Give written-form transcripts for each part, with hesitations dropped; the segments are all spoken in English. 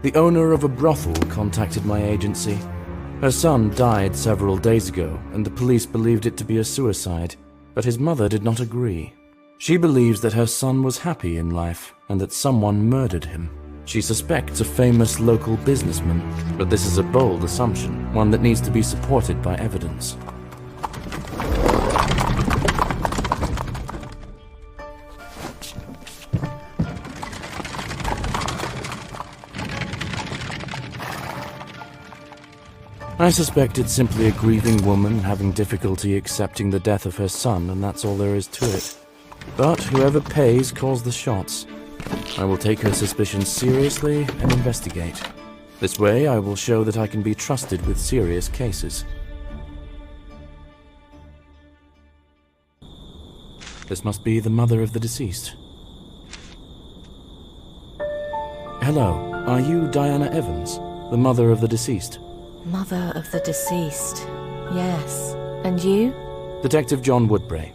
The owner of a brothel contacted my agency. Her son died several days ago, and the police believed it to be a suicide, but his mother did not agree. She believes that her son was happy in life, and that someone murdered him. She suspects a famous local businessman, but this is a bold assumption, one that needs to be supported by evidence. I suspect it's simply a grieving woman having difficulty accepting the death of her son, and that's all there is to it. But whoever pays calls the shots. I will take her suspicions seriously and investigate. This way I will show that I can be trusted with serious cases. This must be the mother of the deceased. Hello, are you Diana Evans, the mother of the deceased? Mother of the deceased. Yes. And you? Detective John Woodbray.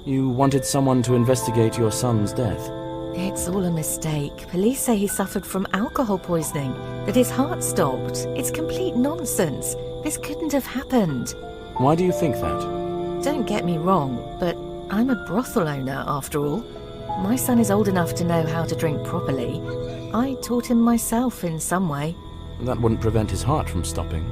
You wanted someone to investigate your son's death. It's all a mistake. Police say he suffered from alcohol poisoning, that his heart stopped. It's complete nonsense. This couldn't have happened. Why do you think that? Don't get me wrong, but I'm a brothel owner after all. My son is old enough to know how to drink properly. I taught him myself in some way. That wouldn't prevent his heart from stopping.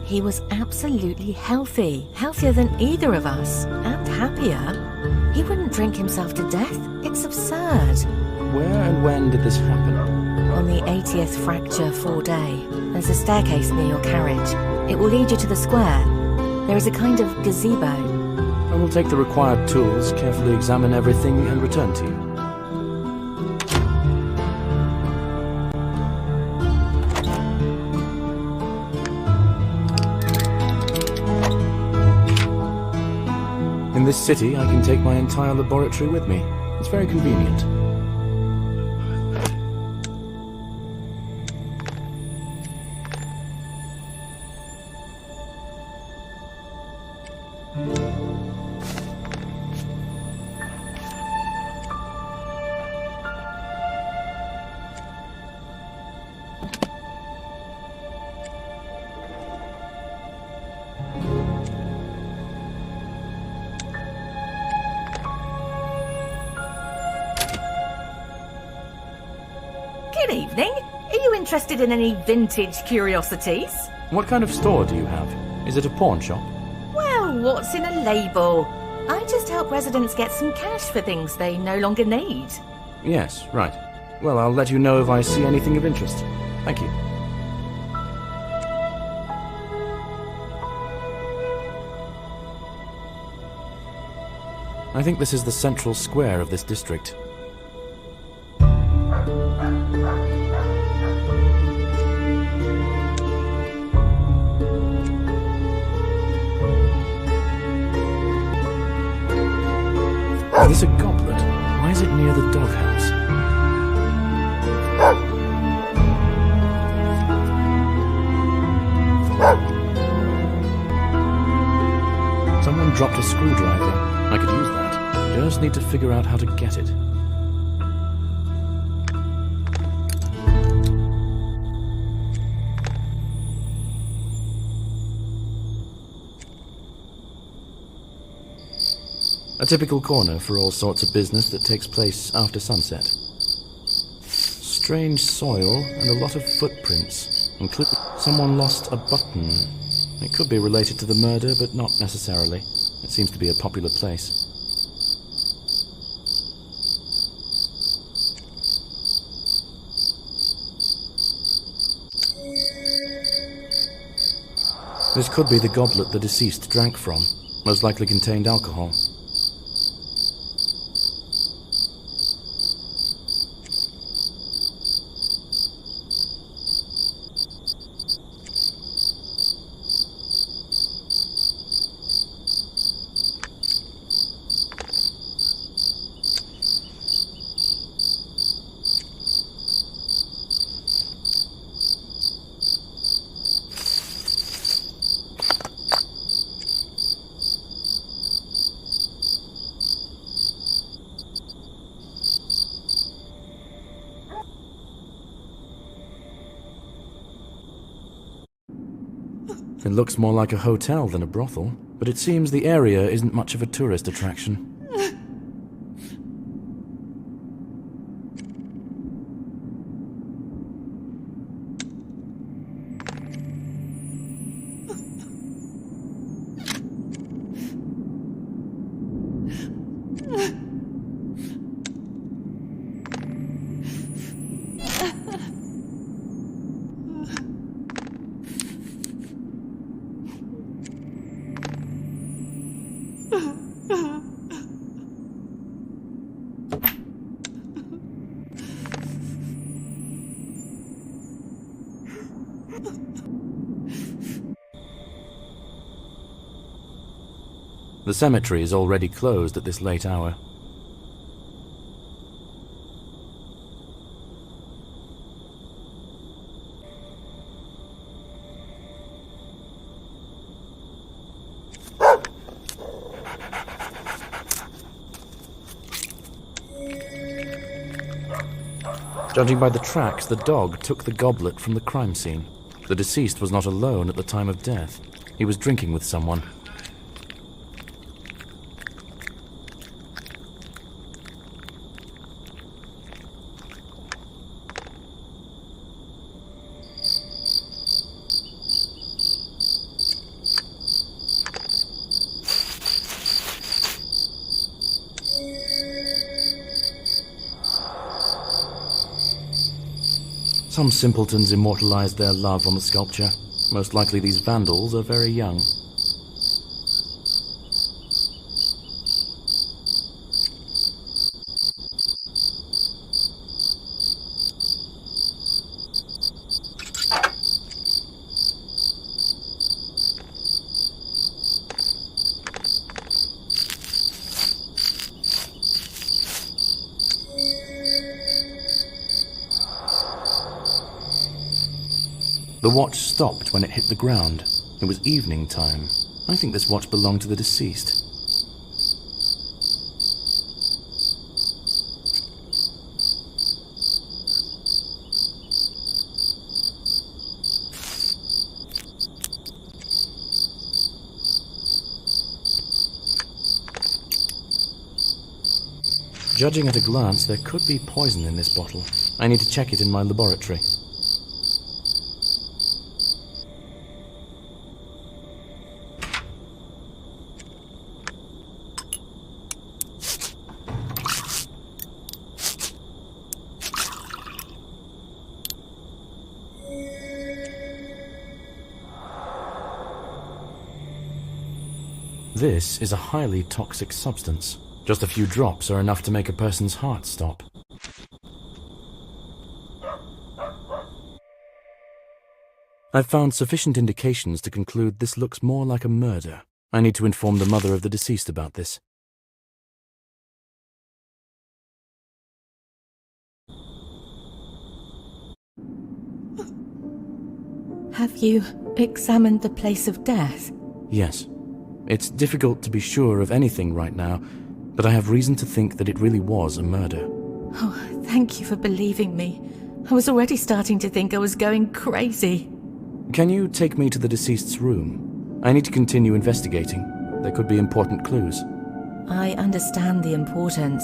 He was absolutely healthy, healthier than either of us, and happier. He wouldn't drink himself to death. It's absurd. Where and when did this happen? On the 80th fracture 4-day. There's a staircase near your carriage. It will lead you to the square. There is a kind of gazebo. I will take the required tools, carefully examine everything, and return to you. In this city, I can take my entire laboratory with me. It's very convenient. Good evening. Are you interested in any vintage curiosities? What kind of store do you have? Is it a pawn shop? Well, what's in a label? I just help residents get some cash for things they no longer need. Yes, right. Well, I'll let you know if I see anything of interest. Thank you. I think this is the central square of this district. Is this a goblet? Why is it near the doghouse? Someone dropped a screwdriver. I could use that. Just need to figure out how to get it. A typical corner for all sorts of business that takes place after sunset. Strange soil and a lot of footprints, including someone lost a button. It could be related to the murder, but not necessarily. It seems to be a popular place. This could be the goblet the deceased drank from. Most likely contained alcohol. It looks more like a hotel than a brothel, but it seems the area isn't much of a tourist attraction. The cemetery is already closed at this late hour. Judging by the tracks, the dog took the goblet from the crime scene. The deceased was not alone at the time of death. He was drinking with someone. Some simpletons immortalized their love on the sculpture. Most likely these vandals are very young. The watch stopped when it hit the ground. It was evening time. I think this watch belonged to the deceased. Judging at a glance, there could be poison in this bottle. I need to check it in my laboratory. This is a highly toxic substance. Just a few drops are enough to make a person's heart stop. I've found sufficient indications to conclude this looks more like a murder. I need to inform the mother of the deceased about this. Have you examined the place of death? Yes. It's difficult to be sure of anything right now, but I have reason to think that it really was a murder. Oh, thank you for believing me. I was already starting to think I was going crazy. Can you take me to the deceased's room? I need to continue investigating. There could be important clues. I understand the importance.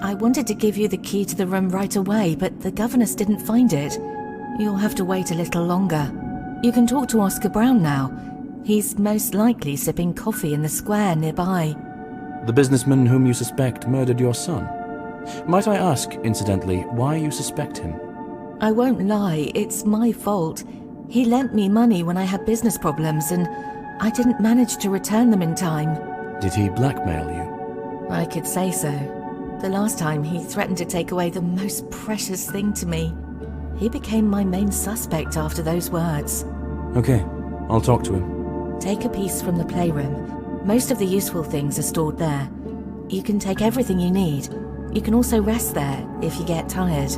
I wanted to give you the key to the room right away, but the governess didn't find it. You'll have to wait a little longer. You can talk to Oscar Brown now. He's most likely sipping coffee in the square nearby. The businessman whom you suspect murdered your son. Might I ask, incidentally, why you suspect him? I won't lie, it's my fault. He lent me money when I had business problems, and I didn't manage to return them in time. Did he blackmail you? I could say so. The last time he threatened to take away the most precious thing to me. He became my main suspect after those words. Okay, I'll talk to him. Take a piece from the playroom. Most of the useful things are stored there. You can take everything you need. You can also rest there if you get tired.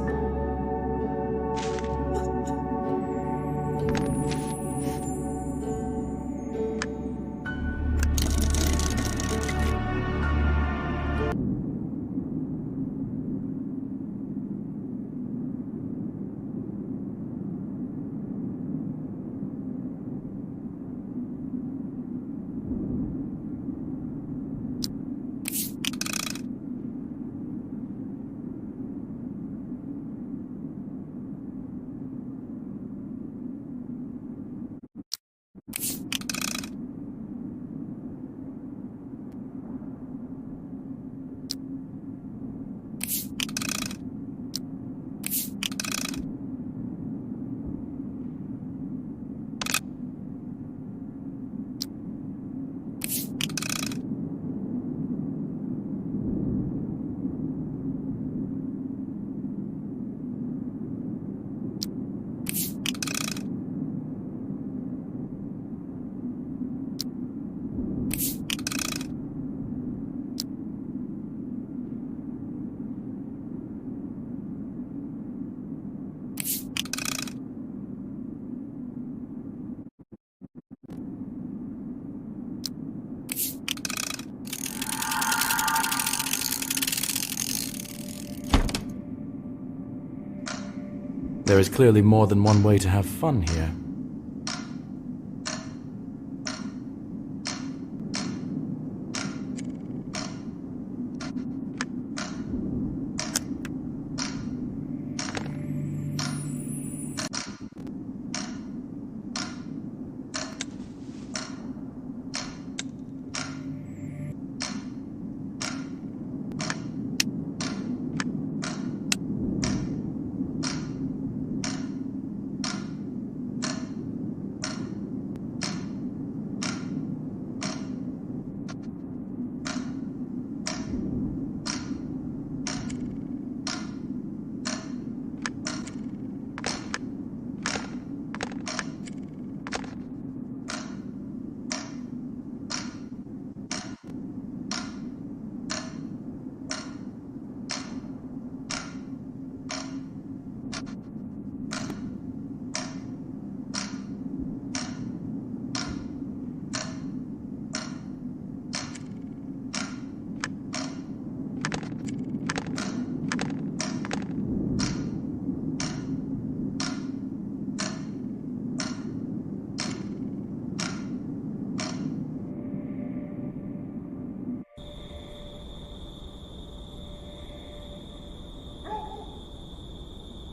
There is clearly more than one way to have fun here.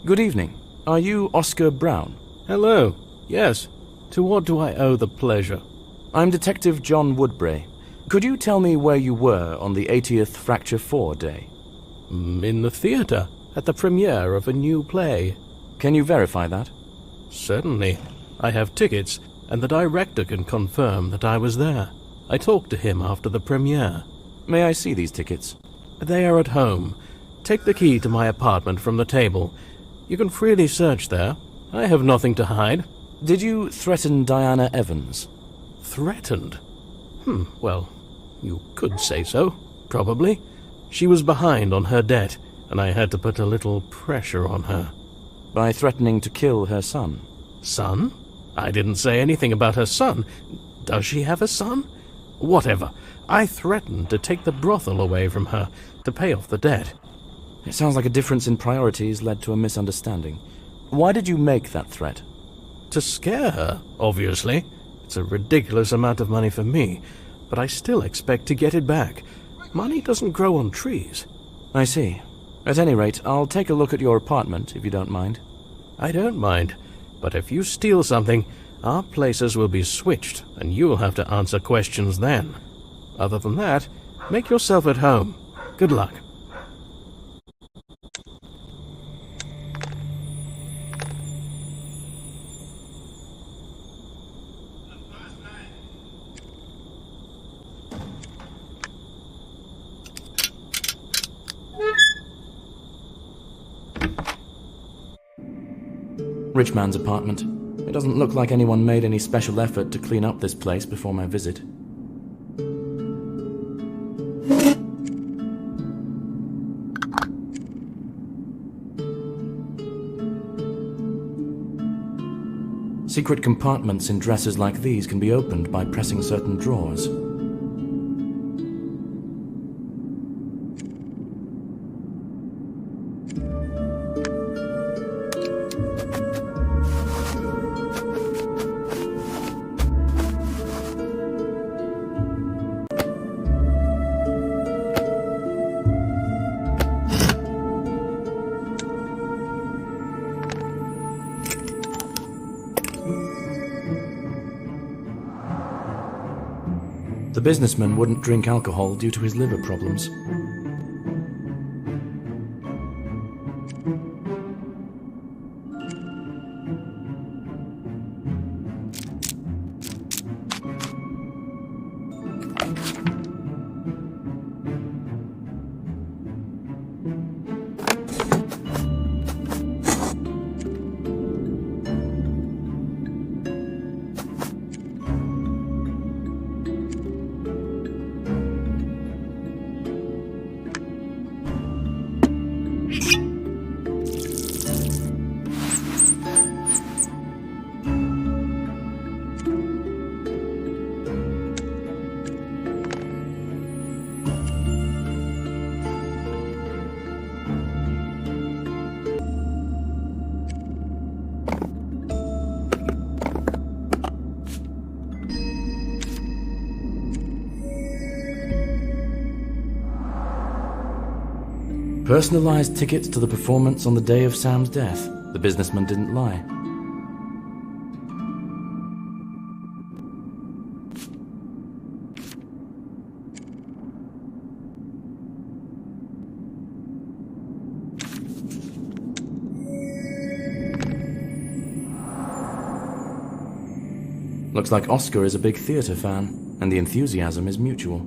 Good evening. Are you Oscar Brown? Hello. Yes. To what do I owe the pleasure? I'm Detective John Woodbray. Could you tell me where you were on the 80th Fracture 4 day? In the theatre, at the premiere of a new play. Can you verify that? Certainly. I have tickets, and the director can confirm that I was there. I talked to him after the premiere. May I see these tickets? They are at home. Take the key to my apartment from the table. You can freely search there. I have nothing to hide. Did you threaten Diana Evans? Threatened? Well, you could say so, probably. She was behind on her debt, and I had to put a little pressure on her. By threatening to kill her son? Son? I didn't say anything about her son. Does she have a son? Whatever. I threatened to take the brothel away from her to pay off the debt. It sounds like a difference in priorities led to a misunderstanding. Why did you make that threat? To scare her, obviously. It's a ridiculous amount of money for me, but I still expect to get it back. Money doesn't grow on trees. I see. At any rate, I'll take a look at your apartment, if you don't mind. I don't mind, but if you steal something, our places will be switched, and you'll have to answer questions then. Other than that, make yourself at home. Good luck. Rich man's apartment. It doesn't look like anyone made any special effort to clean up this place before my visit. Secret compartments in dresses like these can be opened by pressing certain drawers. The businessman wouldn't drink alcohol due to his liver problems. Personalized tickets to the performance on the day of Sam's death. The businessman didn't lie. Looks like Oscar is a big theater fan, and the enthusiasm is mutual.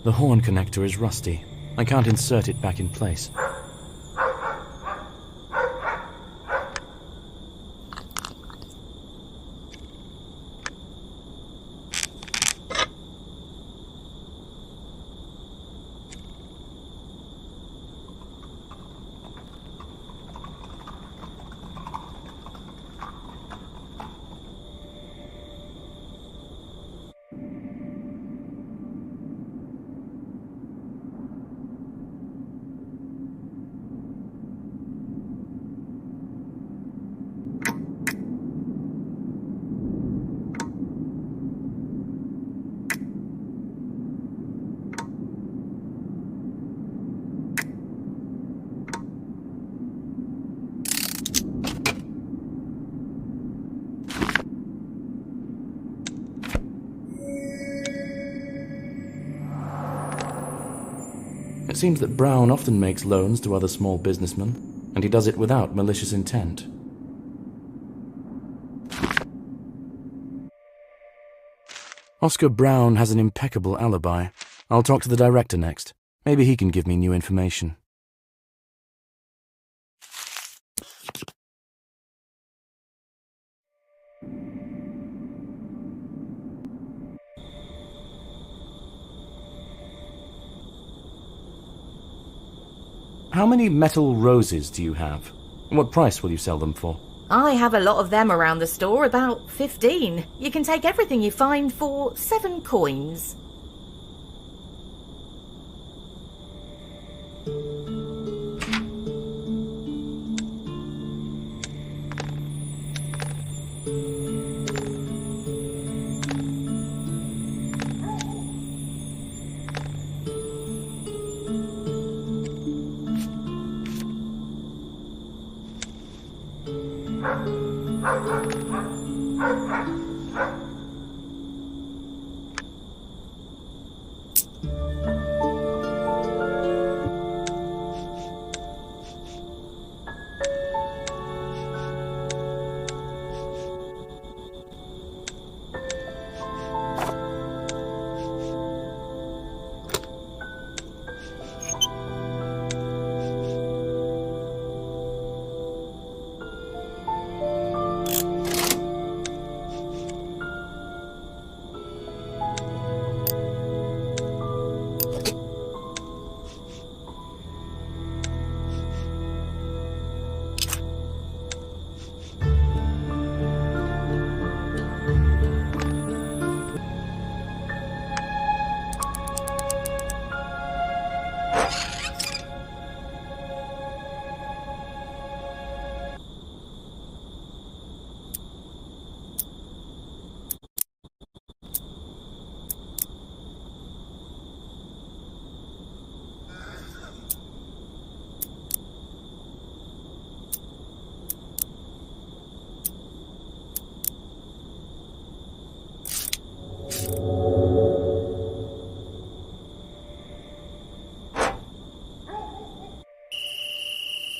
The horn connector is rusty. I can't insert it back in place. It seems that Brown often makes loans to other small businessmen, and he does it without malicious intent. Oscar Brown has an impeccable alibi. I'll talk to the director next. Maybe he can give me new information. How many metal roses do you have? What price will you sell them for? I have a lot of them around the store, about 15. You can take everything you find for 7 coins.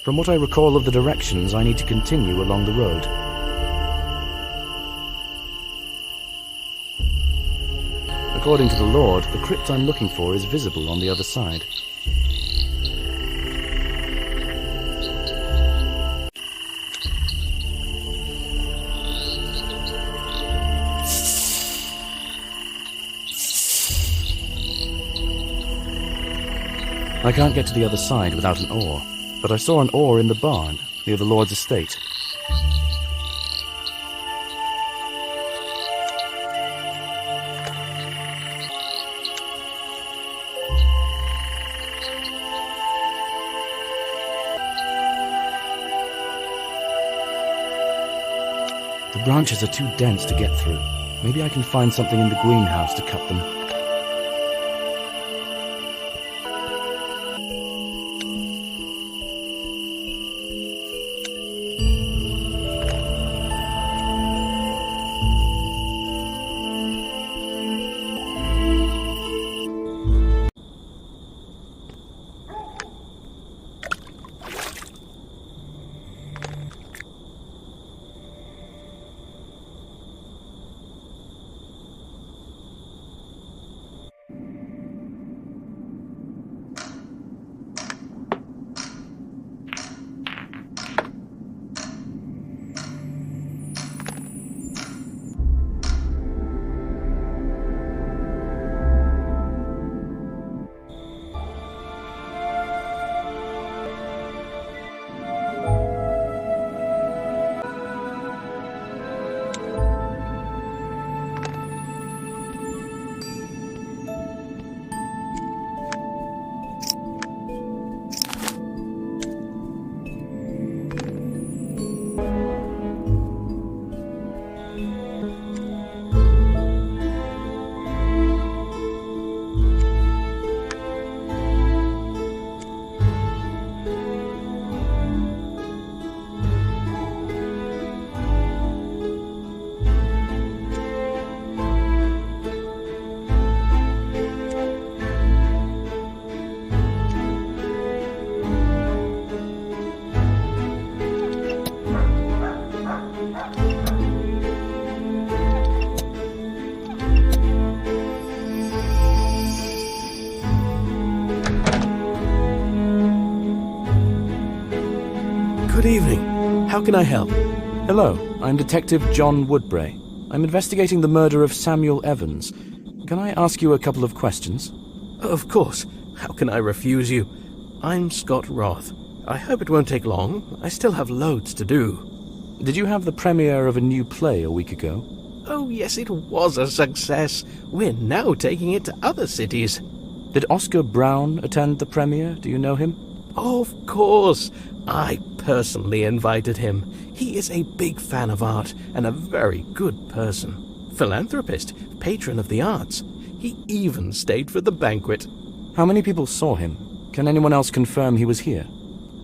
From what I recall of the directions, I need to continue along the road. According to the Lord, the crypt I'm looking for is visible on the other side. I can't get to the other side without an oar, but I saw an oar in the barn near the Lord's estate. The branches are too dense to get through. Maybe I can find something in the greenhouse to cut them. Good evening. How can I help? Hello, I'm Detective John Woodbray. I'm investigating the murder of Samuel Evans. Can I ask you a couple of questions? Of course. How can I refuse you? I'm Scott Roth. I hope it won't take long. I still have loads to do. Did you have the premiere of a new play a week ago? Oh, yes, it was a success. We're now taking it to other cities. Did Oscar Brown attend the premiere? Do you know him? Of course. I personally invited him. He is a big fan of art and a very good person. Philanthropist, patron of the arts. He even stayed for the banquet. How many people saw him? Can anyone else confirm he was here?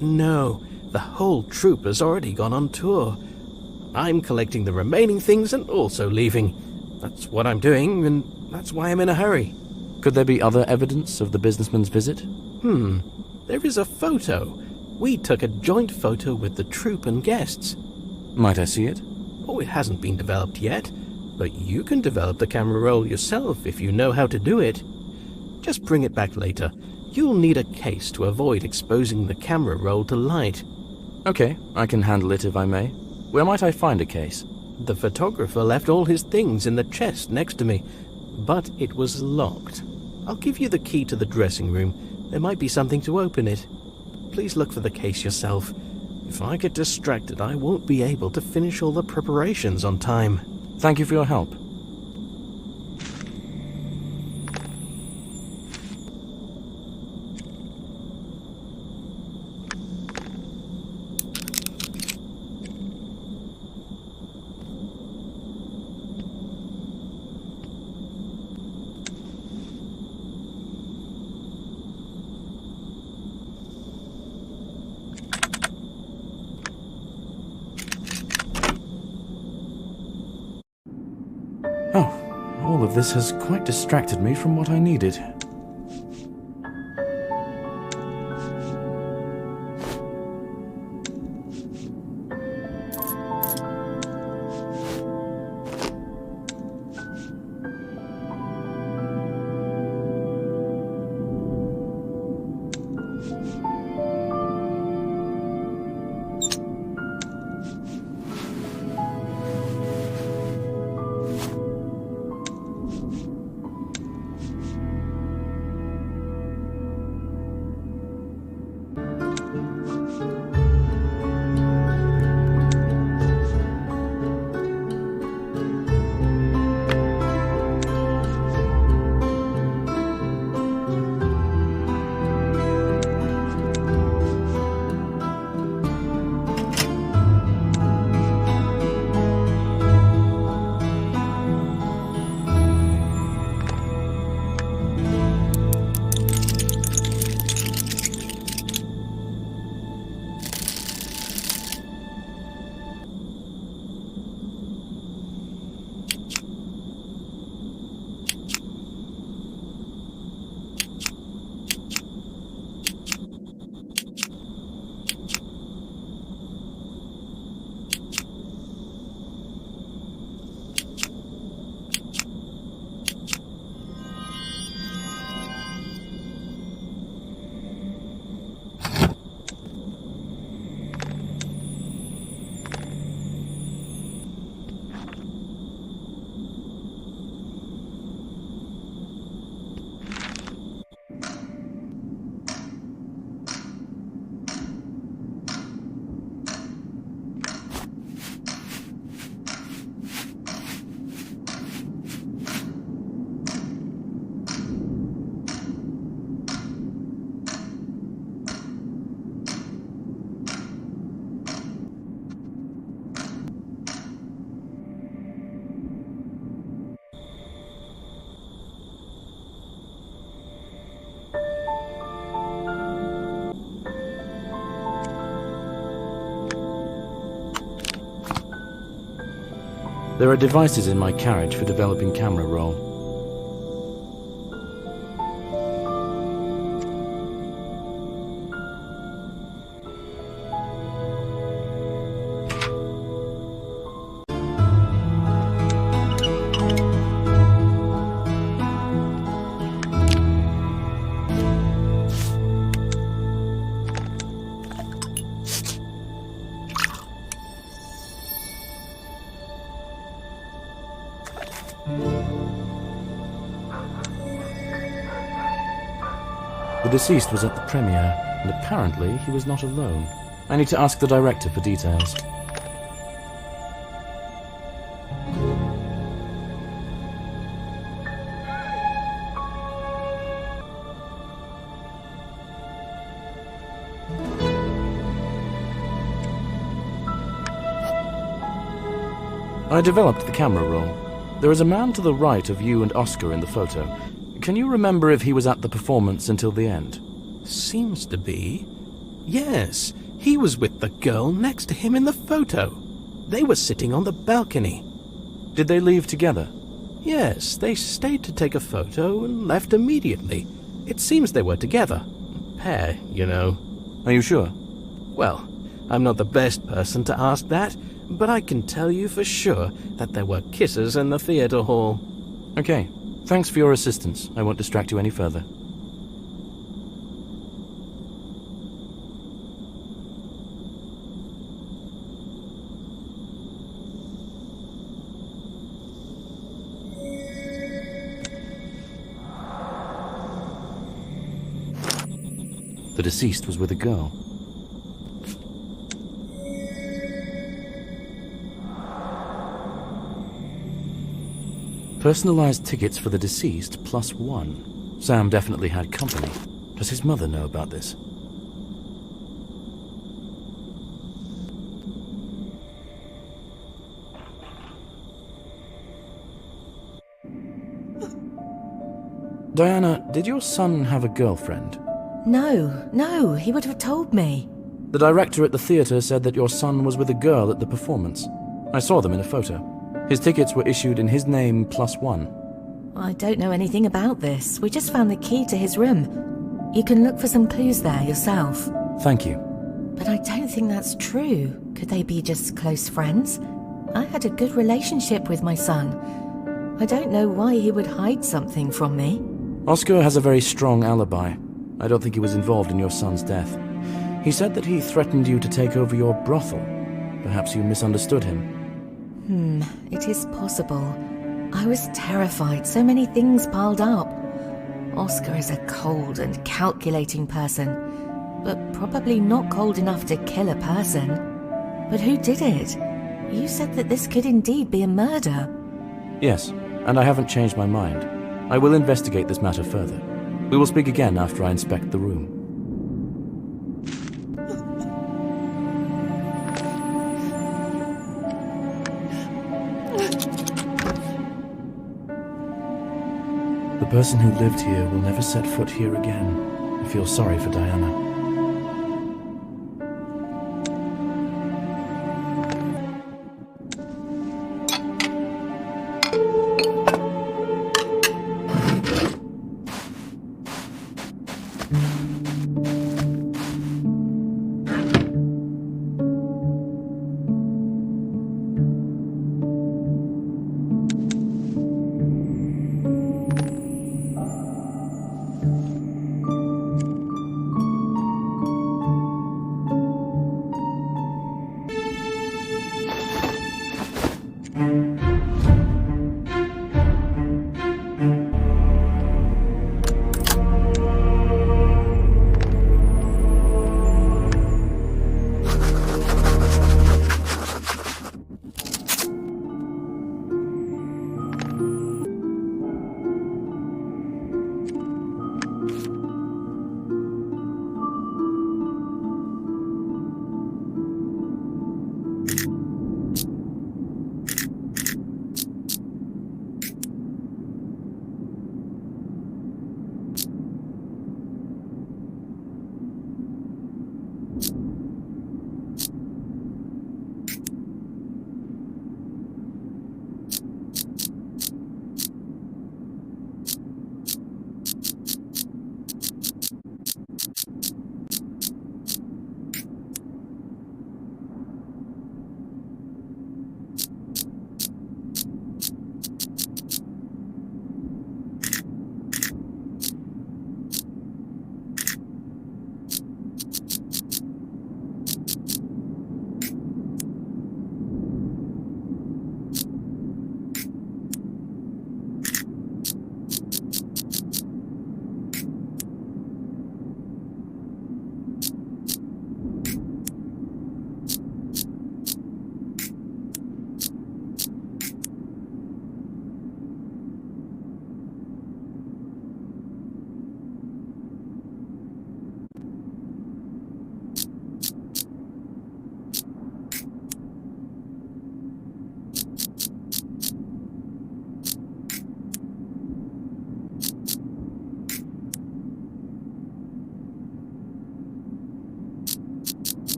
No, the whole troupe has already gone on tour. I'm collecting the remaining things and also leaving. That's what I'm doing, and that's why I'm in a hurry. Could there be other evidence of the businessman's visit? There is a photo. We took a joint photo with the troupe and guests. Might I see it? Oh, it hasn't been developed yet, but you can develop the camera roll yourself if you know how to do it. Just bring it back later. You'll need a case to avoid exposing the camera roll to light. Okay, I can handle it if I may. Where might I find a case? The photographer left all his things in the chest next to me, but it was locked. I'll give you the key to the dressing room. There might be something to open it. Please look for the case yourself. If I get distracted, I won't be able to finish all the preparations on time. Thank you for your help. All of this has quite distracted me from what I needed. There are devices in my carriage for developing camera roll. The deceased was at the premiere, and apparently he was not alone. I need to ask the director for details. I developed the camera roll. There is a man to the right of you and Oscar in the photo. Can you remember if he was at the performance until the end? Seems to be. Yes, he was with the girl next to him in the photo. They were sitting on the balcony. Did they leave together? Yes, they stayed to take a photo and left immediately. It seems they were together. A pair, you know. Are you sure? Well, I'm not the best person to ask that, but I can tell you for sure that there were kisses in the theater hall. Okay. Thanks for your assistance. I won't distract you any further. The deceased was with a girl. Personalized tickets for the deceased +1. Sam definitely had company. Does his mother know about this? Diana, did your son have a girlfriend? No, he would have told me. The director at the theater said that your son was with a girl at the performance. I saw them in a photo. His tickets were issued in his name +1. I don't know anything about this. We just found the key to his room. You can look for some clues there yourself. Thank you. But I don't think that's true. Could they be just close friends? I had a good relationship with my son. I don't know why he would hide something from me. Oscar has a very strong alibi. I don't think he was involved in your son's death. He said that he threatened you to take over your brothel. Perhaps you misunderstood him. It is possible. I was terrified, so many things piled up. Oscar is a cold and calculating person, but probably not cold enough to kill a person. But who did it? You said that this could indeed be a murder. Yes, and I haven't changed my mind. I will investigate this matter further. We will speak again after I inspect the room. The person who lived here will never set foot here again. I feel sorry for Diana.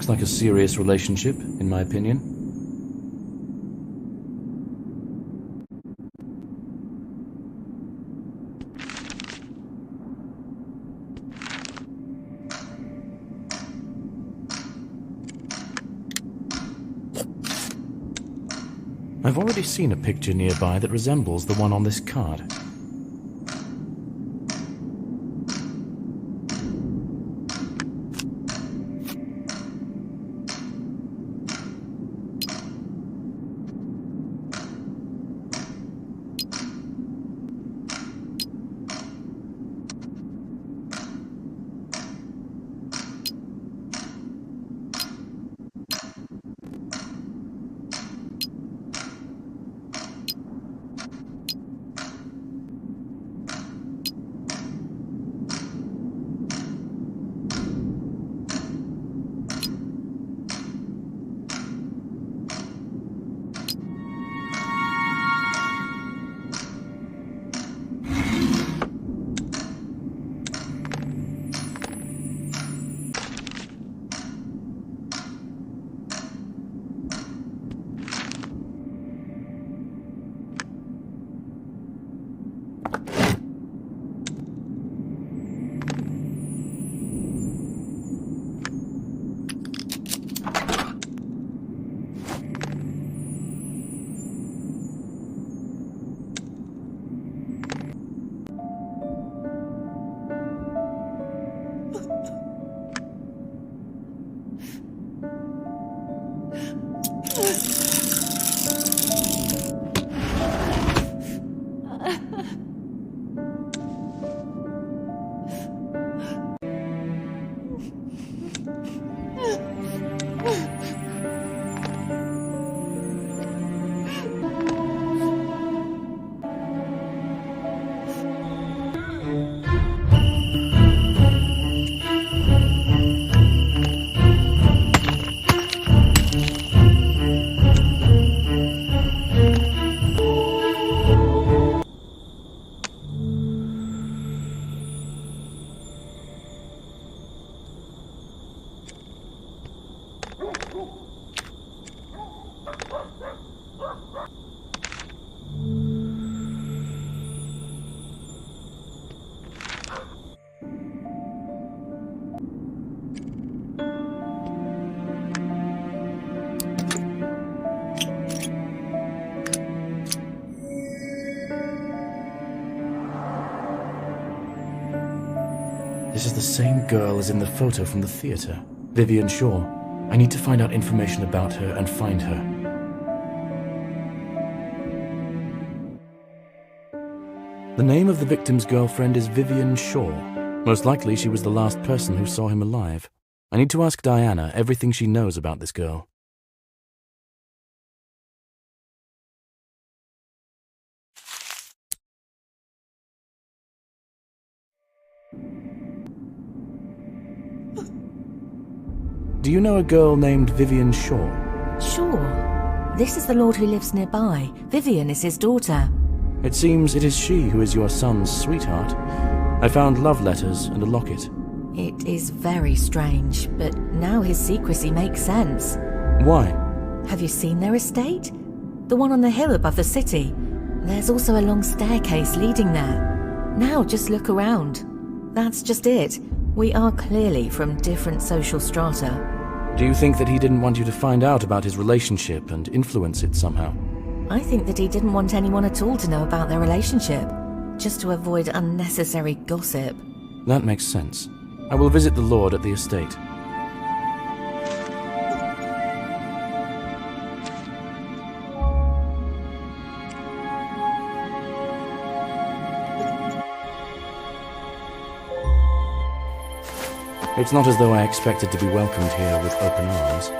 looks like a serious relationship, in my opinion. I've already seen a picture nearby that resembles the one on this card. This is the same girl as in the photo from the theater, Vivian Shaw. I need to find out information about her and find her. The name of the victim's girlfriend is Vivian Shaw. Most likely she was the last person who saw him alive. I need to ask Diana everything she knows about this girl. Do you know a girl named Vivian Shaw? Sure. This is the lord who lives nearby. Vivian is his daughter. It seems it is she who is your son's sweetheart. I found love letters and a locket. It is very strange, but now his secrecy makes sense. Why? Have you seen their estate? The one on the hill above the city. There's also a long staircase leading there. Now just look around. That's just it. We are clearly from different social strata. Do you think that he didn't want you to find out about his relationship and influence it somehow? I think that he didn't want anyone at all to know about their relationship, just to avoid unnecessary gossip. That makes sense. I will visit the lord at the estate. It's not as though I expected to be welcomed here with open arms.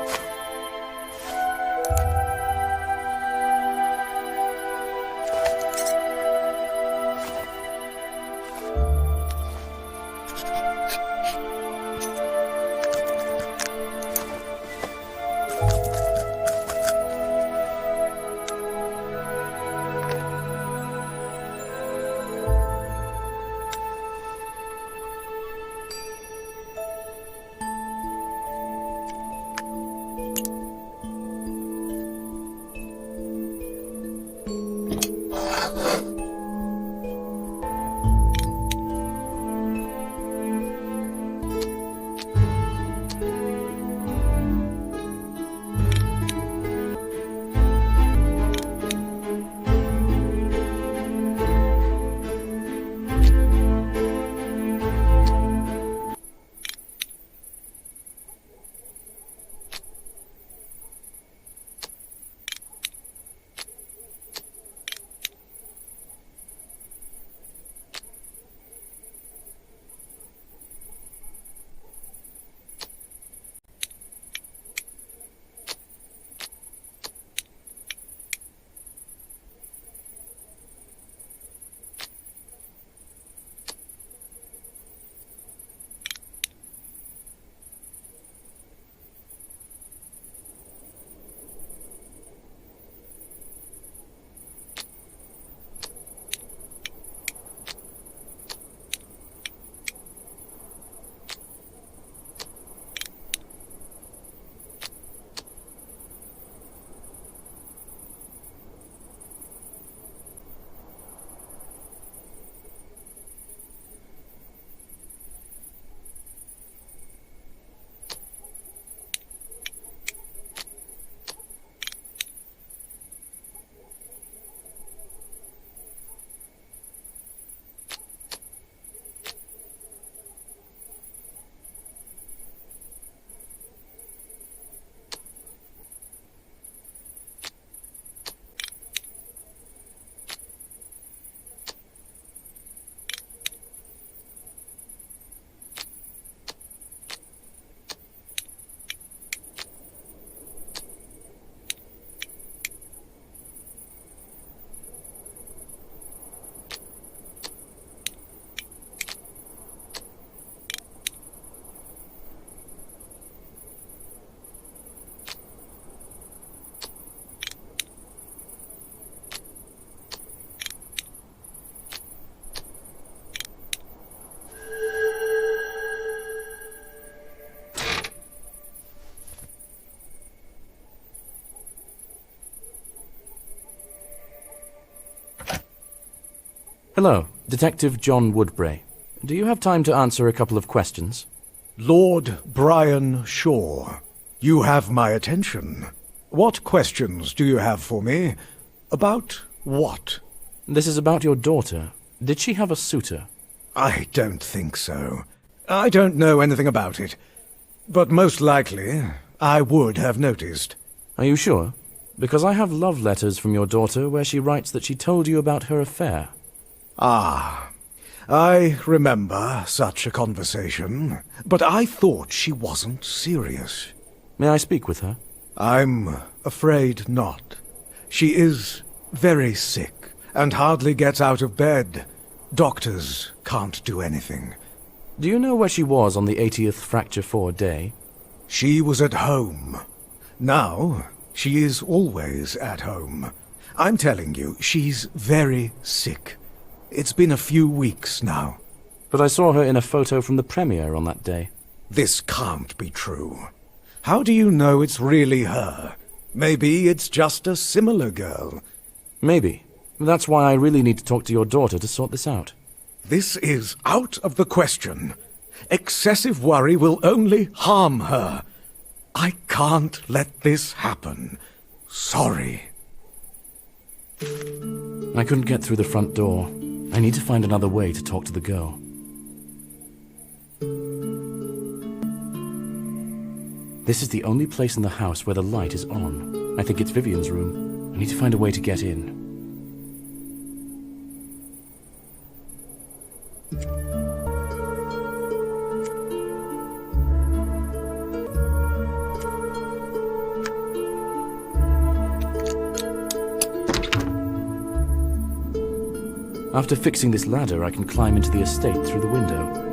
Hello, Detective John Woodbray. Do you have time to answer a couple of questions? Lord Brian Shaw, you have my attention. What questions do you have for me? About what? This is about your daughter. Did she have a suitor? I don't think so. I don't know anything about it. But most likely, I would have noticed. Are you sure? Because I have love letters from your daughter where she writes that she told you about her affair. Ah, I remember such a conversation, but I thought she wasn't serious. May I speak with her? I'm afraid not. She is very sick and hardly gets out of bed. Doctors can't do anything. Do you know where she was on the 80th Fracture 4 day? She was at home. Now, she is always at home. I'm telling you, she's very sick. It's been a few weeks now. But I saw her in a photo from the premiere on that day. This can't be true. How do you know it's really her? Maybe it's just a similar girl. Maybe. That's why I really need to talk to your daughter to sort this out. This is out of the question. Excessive worry will only harm her. I can't let this happen. Sorry. I couldn't get through the front door. I need to find another way to talk to the girl. This is the only place in the house where the light is on. I think it's Vivian's room. I need to find a way to get in. After fixing this ladder, I can climb into the estate through the window.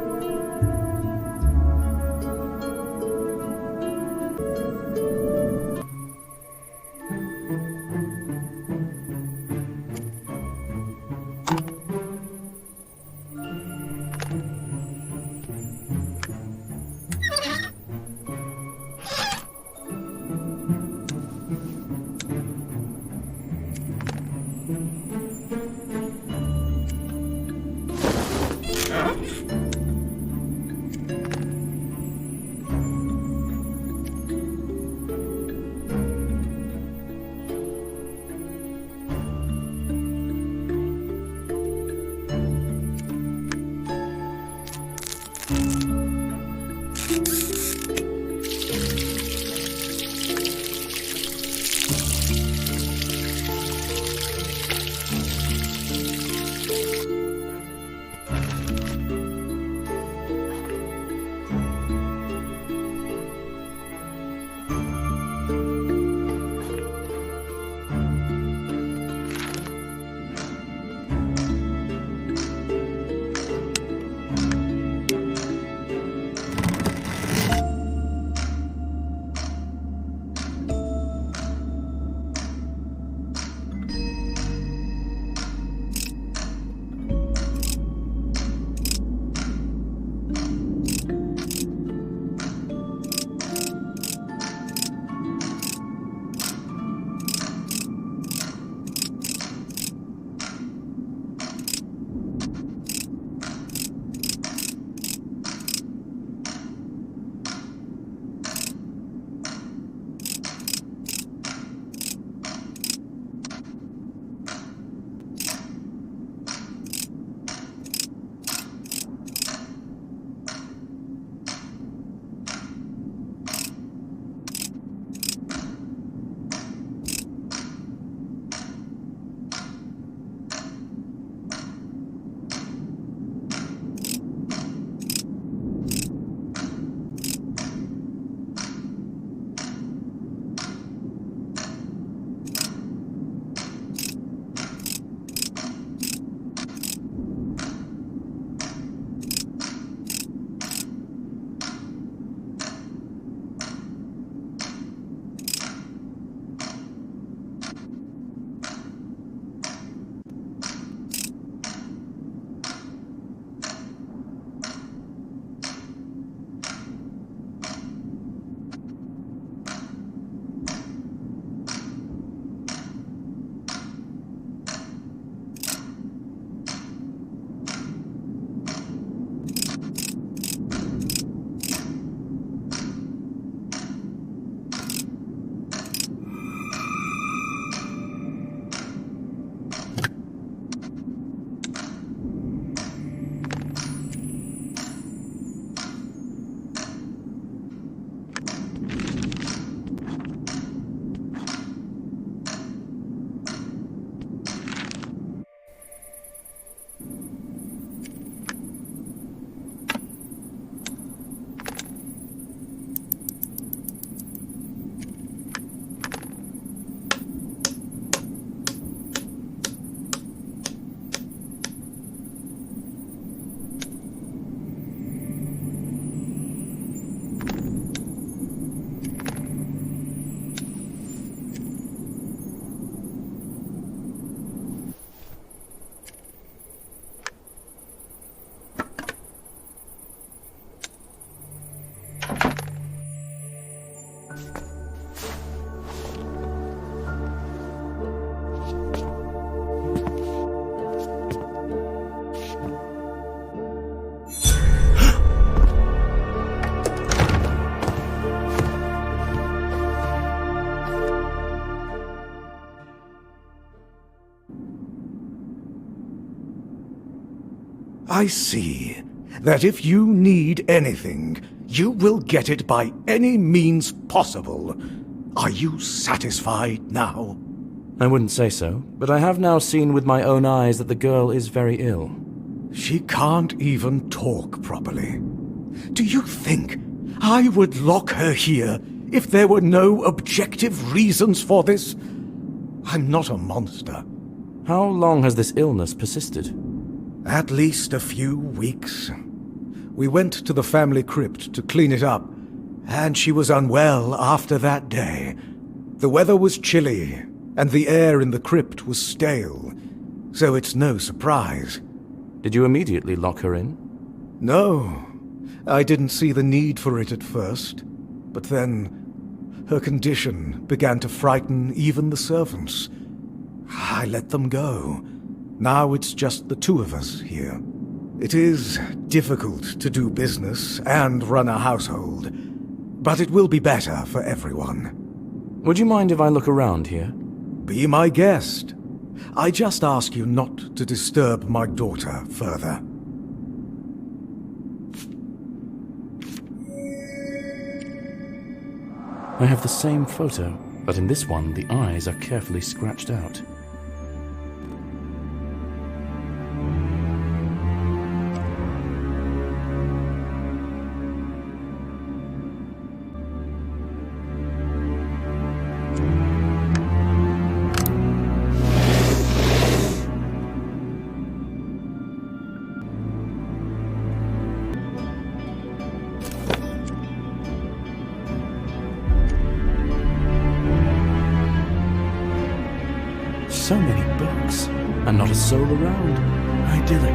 I see that if you need anything, you will get it by any means possible. Are you satisfied now? I wouldn't say so, but I have now seen with my own eyes that the girl is very ill. She can't even talk properly. Do you think I would lock her here if there were no objective reasons for this? I'm not a monster. How long has this illness persisted? At least a few weeks. We went to the family crypt to clean it up, and she was unwell after that day. The weather was chilly, and the air in the crypt was stale, so it's no surprise. Did you immediately lock her in? No, I didn't see the need for it at first, but then her condition began to frighten even the servants. I let them go. Now it's just the two of us here. It is difficult to do business and run a household, but it will be better for everyone. Would you mind if I look around here? Be my guest. I just ask you not to disturb my daughter further. I have the same photo, but in this one the eyes are carefully scratched out. So many books, and not a soul around. Idyllic.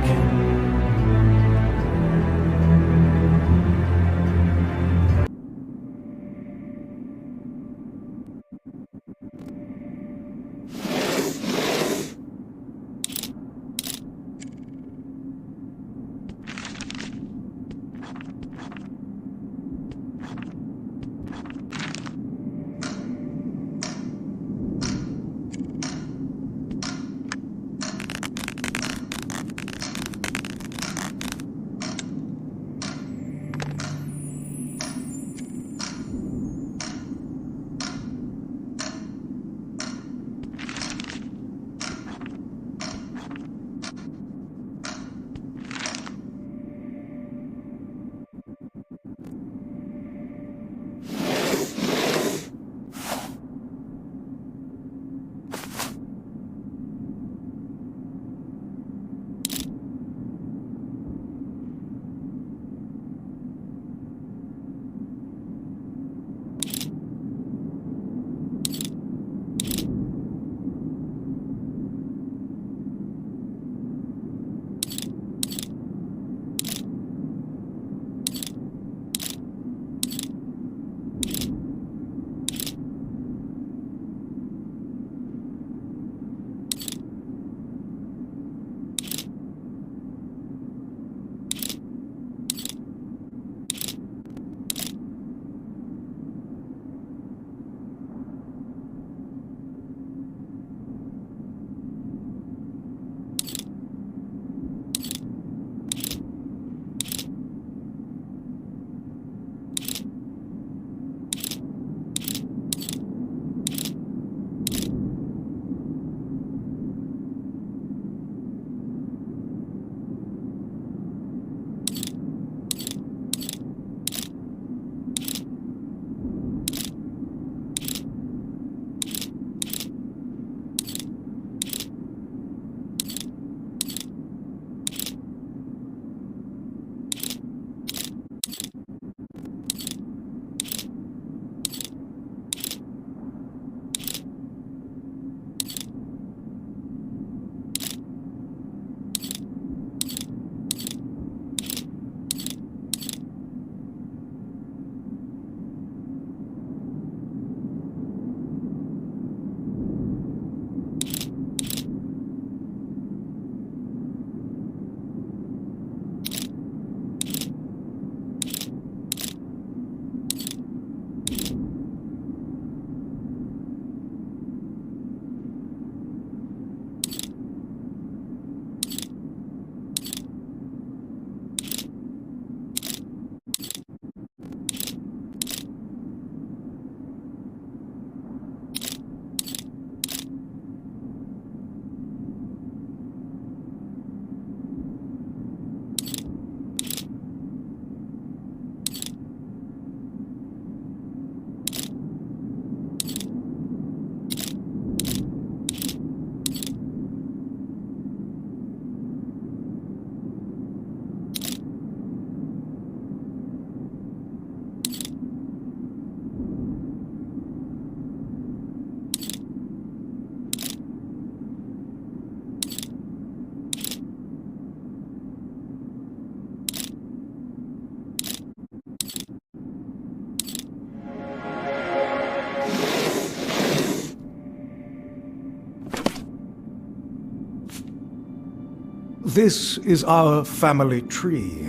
This is our family tree,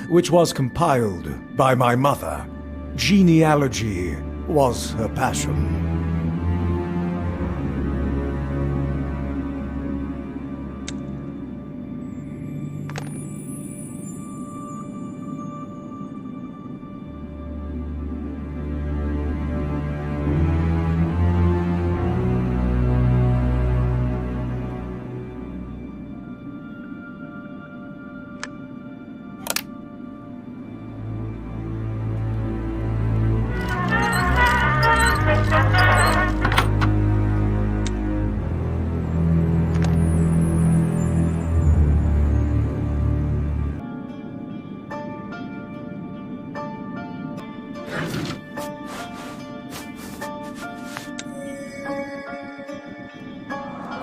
which was compiled by my mother. Genealogy was her passion.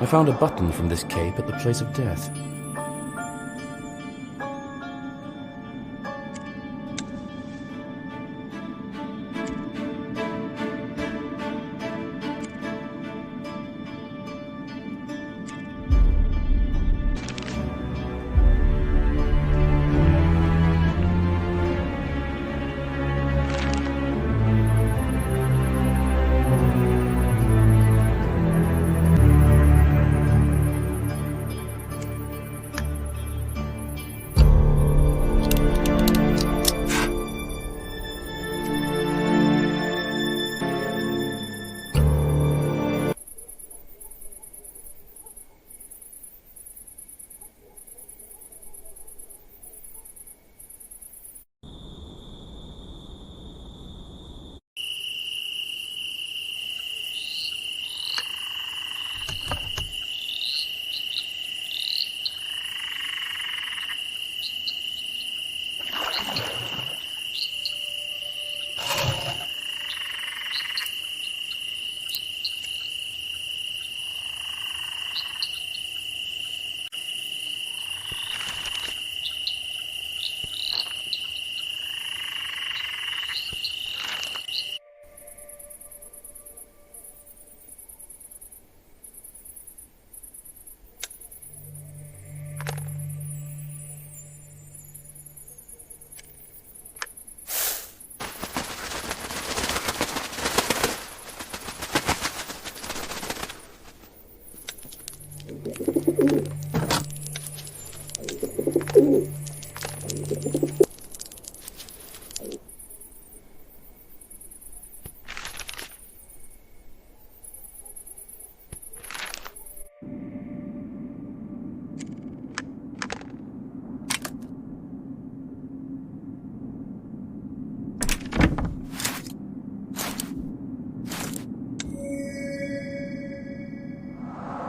I found a button from this cape at the place of death.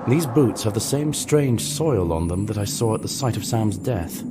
These boots have the same strange soil on them that I saw at the site of Sam's death.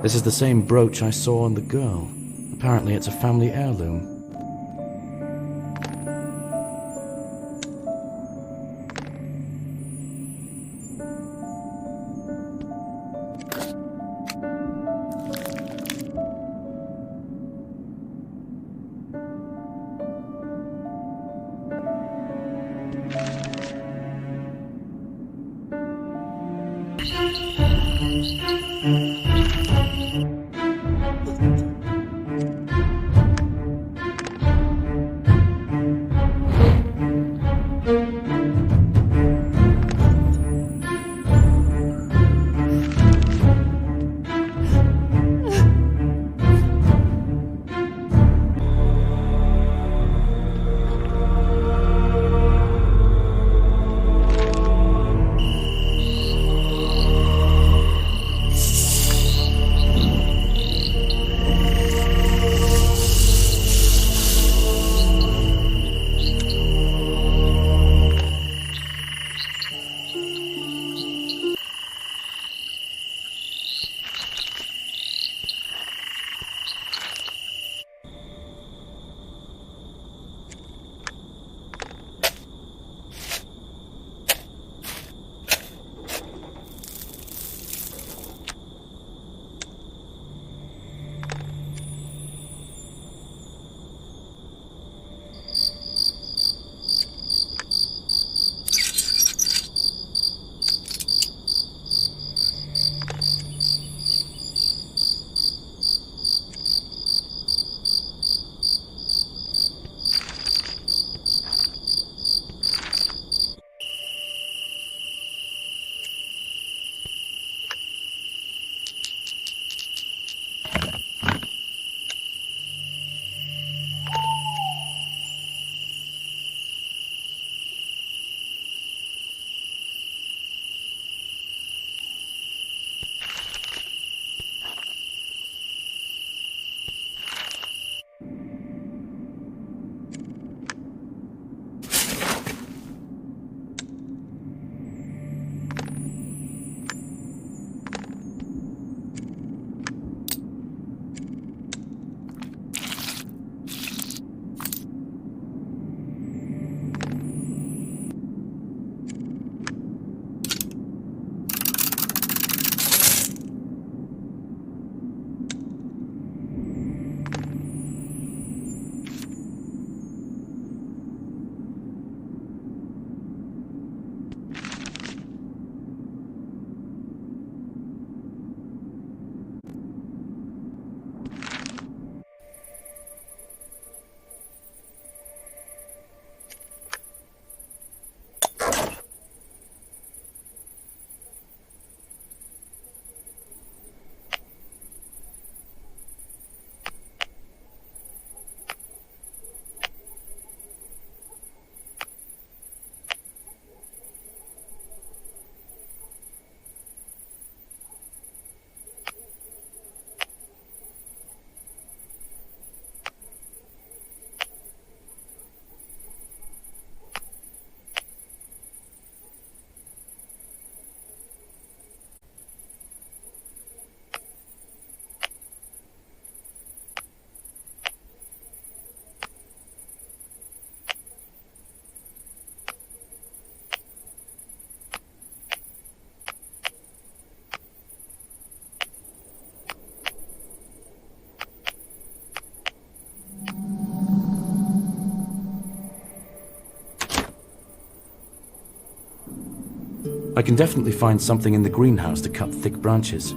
This is the same brooch I saw on the girl. Apparently it's a family heirloom. I can definitely find something in the greenhouse to cut thick branches.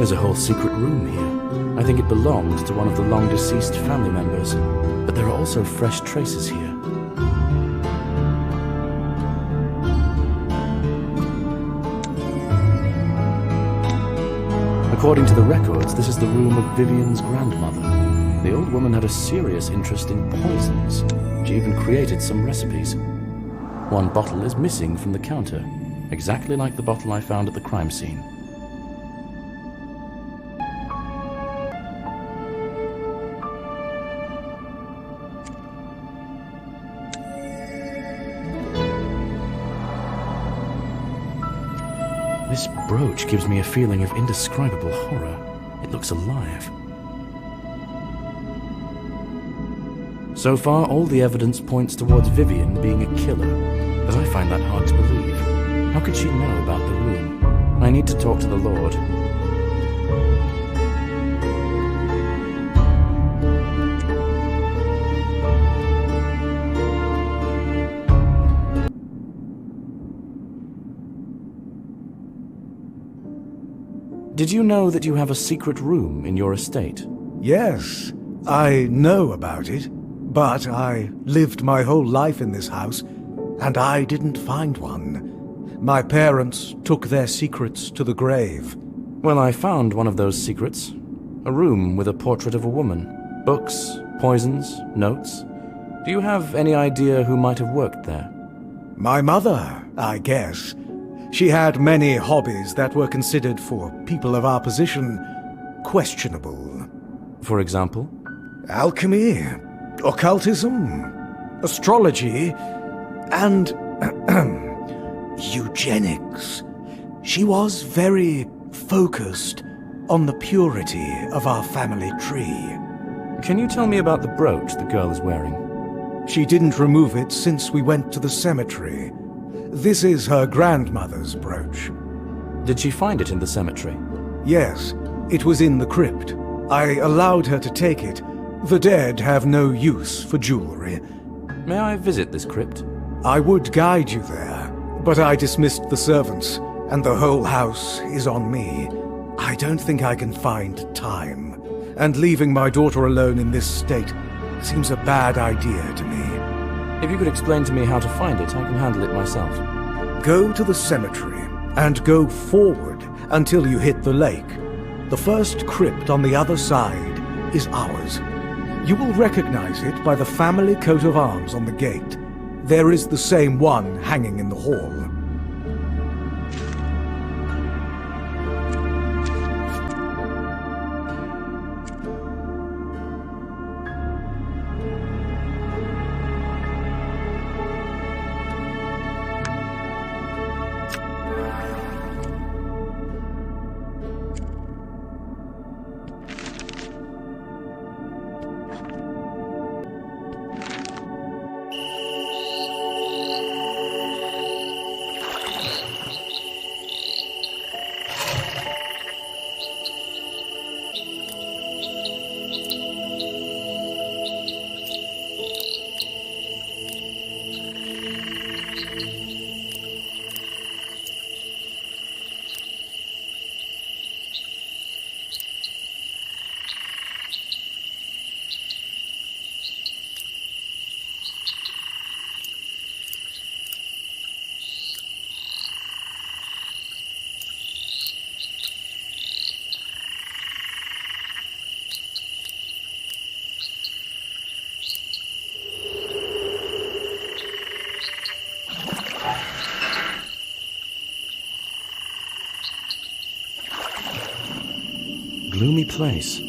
There's a whole secret room here. I think it belonged to one of the long-deceased family members, but there are also fresh traces here. According to the records, this is the room of Vivian's grandmother. The old woman had a serious interest in poisons. She even created some recipes. One bottle is missing from the counter, exactly like the bottle I found at the crime scene. This brooch gives me a feeling of indescribable horror. It looks alive. So far, all the evidence points towards Vivian being a killer, but I find that hard to believe. How could she know about the room? I need to talk to the Lord. Did you know that you have a secret room in your estate? Yes, I know about it, but I lived my whole life in this house, and I didn't find one. My parents took their secrets to the grave. Well, I found one of those secrets. A room with a portrait of a woman. Books, poisons, notes. Do you have any idea who might have worked there? My mother, I guess. She had many hobbies that were considered, for people of our position, questionable. For example? Alchemy, occultism, astrology, and eugenics. She was very focused on the purity of our family tree. Can you tell me about the brooch the girl is wearing? She didn't remove it since we went to the cemetery. This is her grandmother's brooch. Did she find it in the cemetery? Yes, it was in the crypt. I allowed her to take it. The dead have no use for jewelry. May I visit this crypt? I would guide you there, but I dismissed the servants, and the whole house is on me. I don't think I can find time, and leaving my daughter alone in this state seems a bad idea to me. If you could explain to me how to find it, I can handle it myself. Go to the cemetery and go forward until you hit the lake. The first crypt on the other side is ours. You will recognize it by the family coat of arms on the gate. There is the same one hanging in the hall. Gloomy place.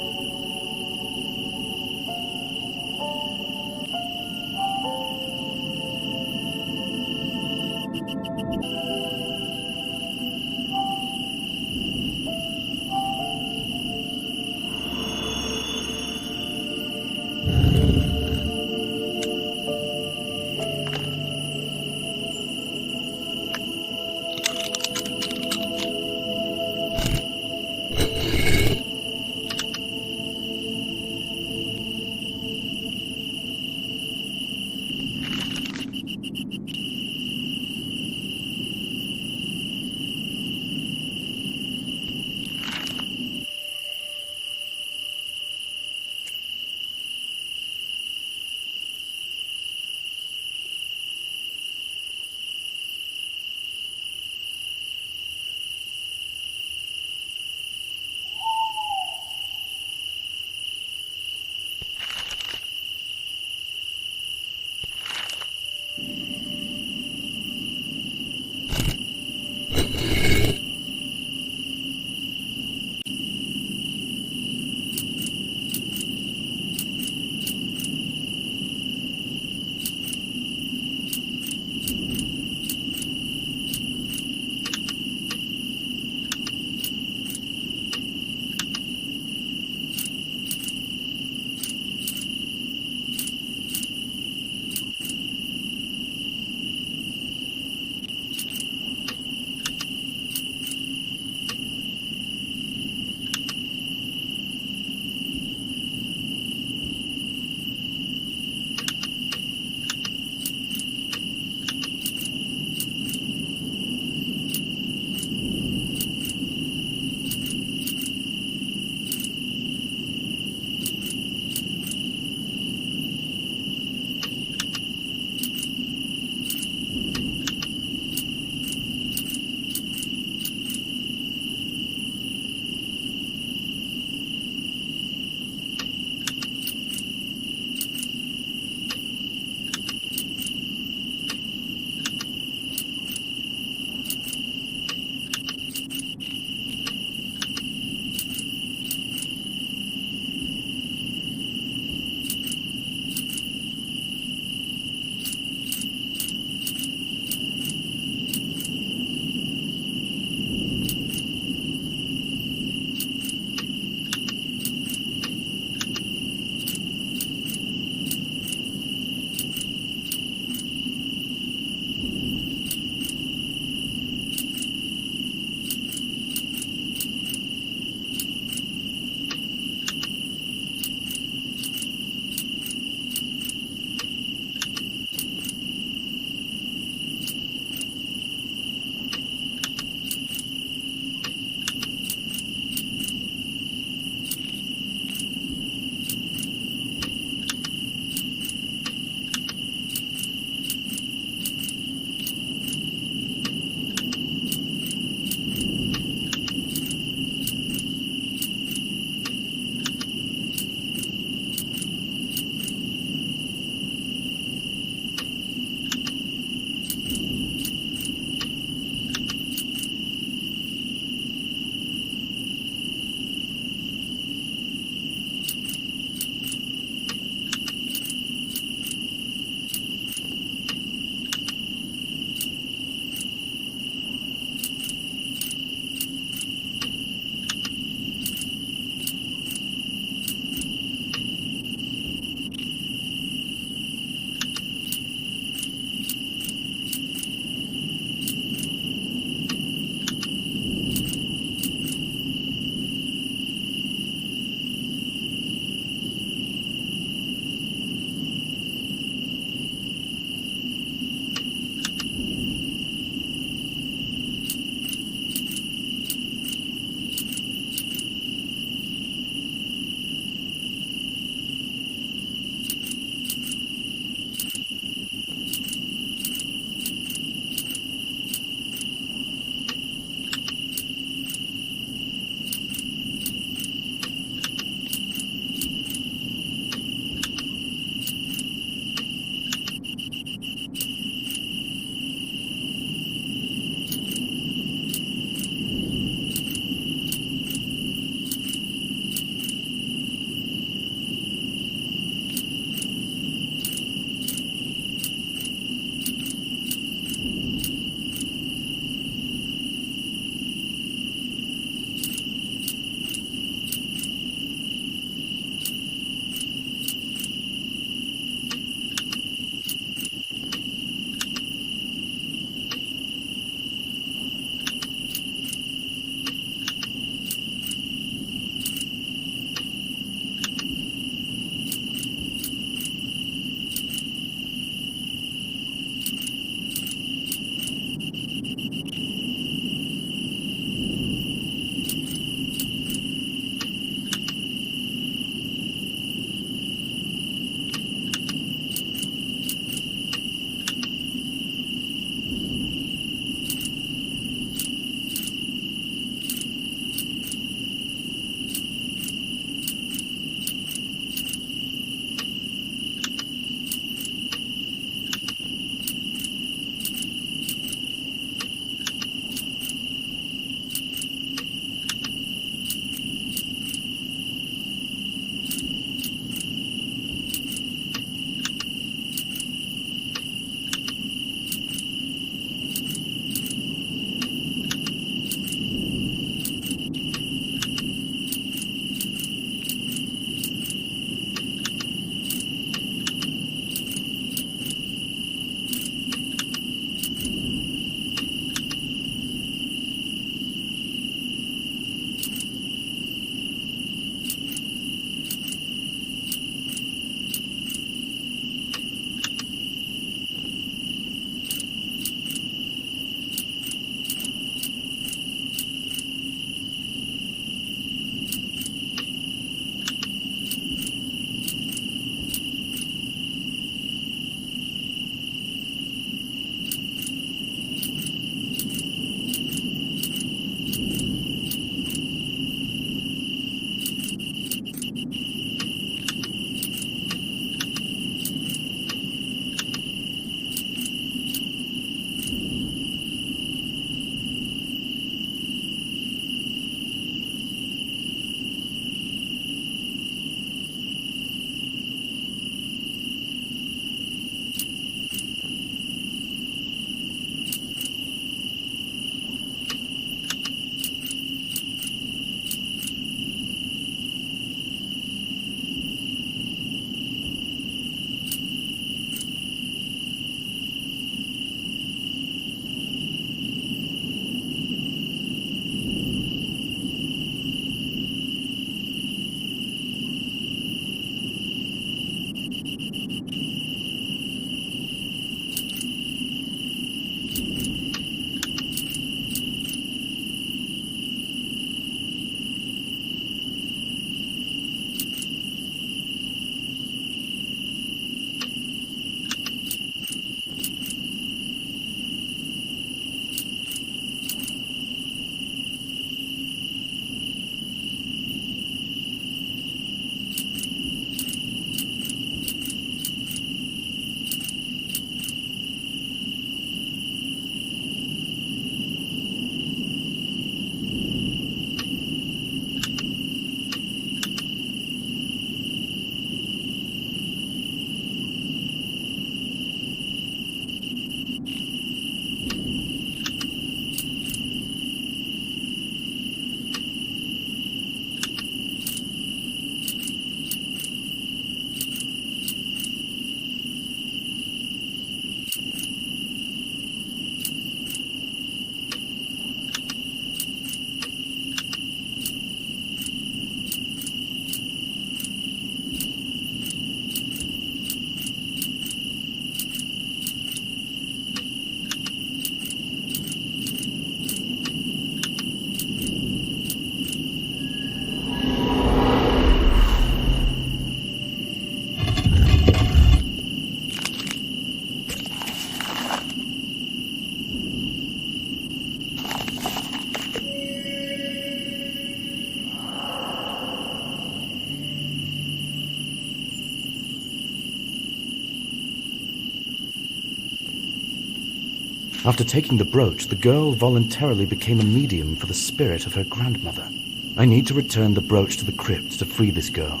After taking the brooch, the girl voluntarily became a medium for the spirit of her grandmother. I need to return the brooch to the crypt to free this girl.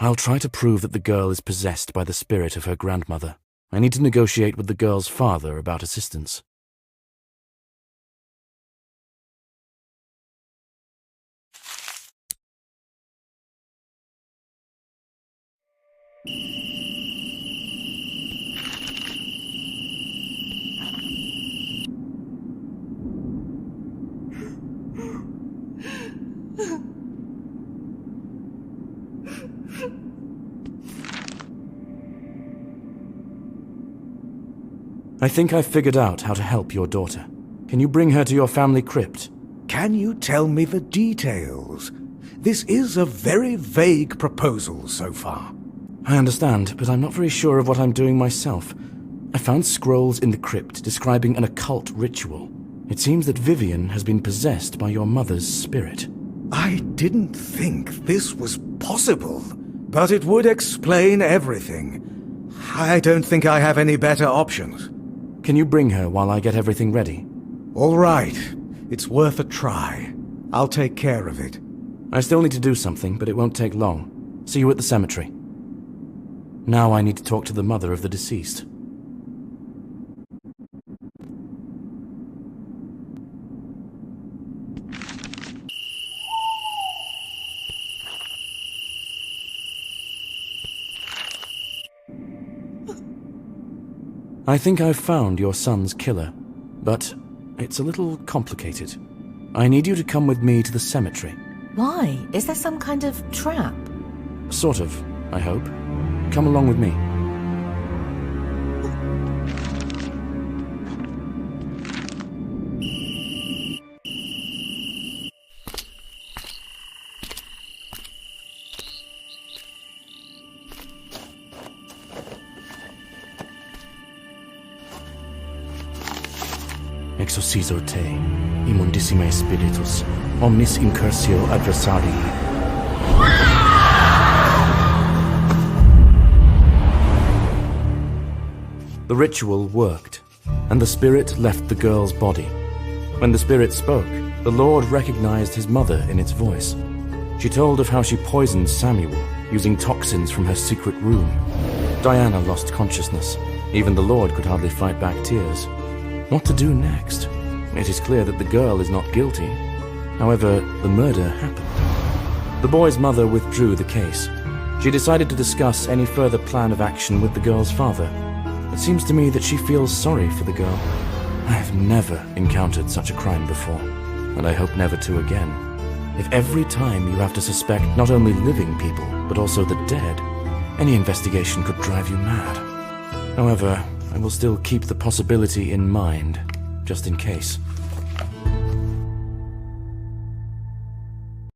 I'll try to prove that the girl is possessed by the spirit of her grandmother. I need to negotiate with the girl's father about assistance. I think I've figured out how to help your daughter. Can you bring her to your family crypt? Can you tell me the details? This is a very vague proposal so far. I understand, but I'm not very sure of what I'm doing myself. I found scrolls in the crypt describing an occult ritual. It seems that Vivian has been possessed by your mother's spirit. I didn't think this was possible, but it would explain everything. I don't think I have any better options. Can you bring her while I get everything ready? All right. It's worth a try. I'll take care of it. I still need to do something, but it won't take long. See you at the cemetery. Now I need to talk to the mother of the deceased. I think I've found your son's killer, but it's a little complicated. I need you to come with me to the cemetery. Why? Is there some kind of trap? Sort of, I hope. Come along with me. Exorcizo te, immundissime spiritus, omnis incursio adversarii. The ritual worked, and the spirit left the girl's body. When the spirit spoke, the Lord recognized his mother in its voice. She told of how she poisoned Samuel, using toxins from her secret room. Diana lost consciousness. Even the Lord could hardly fight back tears. What to do next? It is clear that the girl is not guilty. However, the murder happened. The boy's mother withdrew the case. She decided to discuss any further plan of action with the girl's father. It seems to me that she feels sorry for the girl. I have never encountered such a crime before, and I hope never to again. If every time you have to suspect not only living people, but also the dead, any investigation could drive you mad. However, I will still keep the possibility in mind, just in case.